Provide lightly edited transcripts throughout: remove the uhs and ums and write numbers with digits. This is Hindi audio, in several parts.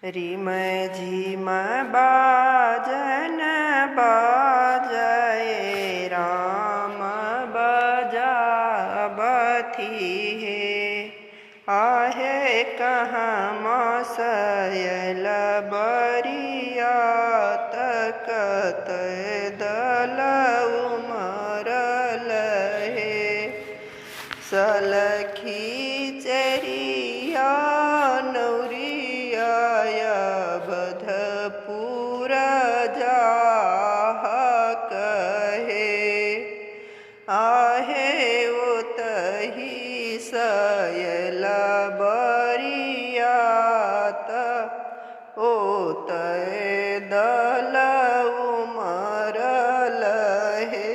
रिम झिम बाजन बाजए राम बजाबथी हे। आहे कहाँ मसयल बरिया तकत दल उमरल हे। सलखी चरिया नौरिया बधपुर जाह कहे। आहे ओतहि सयल बरियात ओतय दल उमरल हे।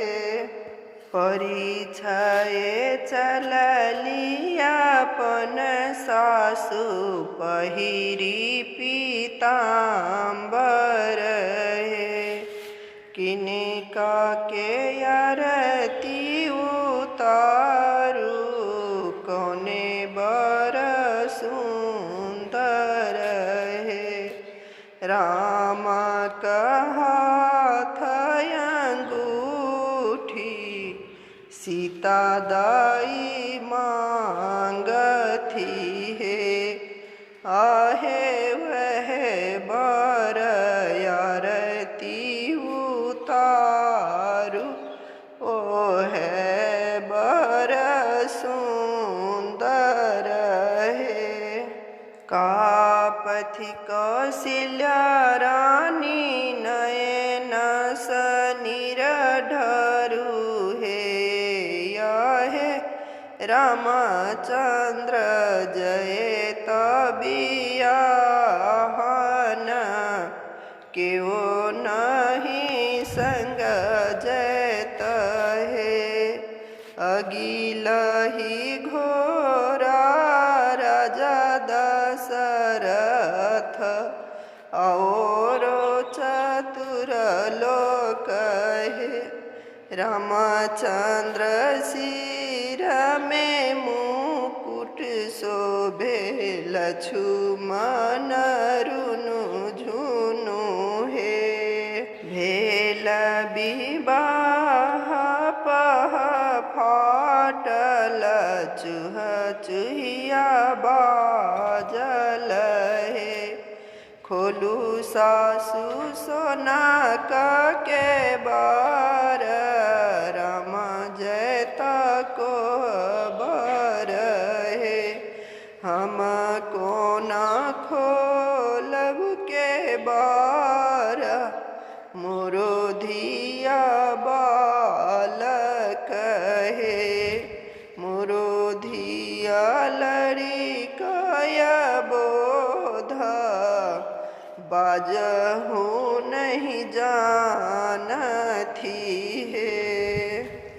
परिछय चललियापन सासु पहिरी पीताम्बर हे। किनका के आरती उतारू कौने बर सुंदर हे। राम कहाथ अंगूठी सीता दाई मांगथी हे। आहे वह बर आरती उतारू ओ है बर सुंदर हे। कापथि कौशल्या रानी नयन सनीर ढरू हे। आहे रामचंद्र जय तबियाहन केओ नहीं संग जयत हे। अगिलहि घोरा राजा दशरथ और चतुर लोक हे। रामचंद्र सिर में मुकुट शोभे लक्ष्मण रुनु झुनु हे। भेल विवाह पह फाटल चुह चुहिया बाजल हे। खोलू सासु सोना के बार राम जयत को बर हे। हम कोना खोलब के बार मोरो धिया बालक हे। मोरो धिया लड़िकय बोध बाजहु नहीं जानथी हे।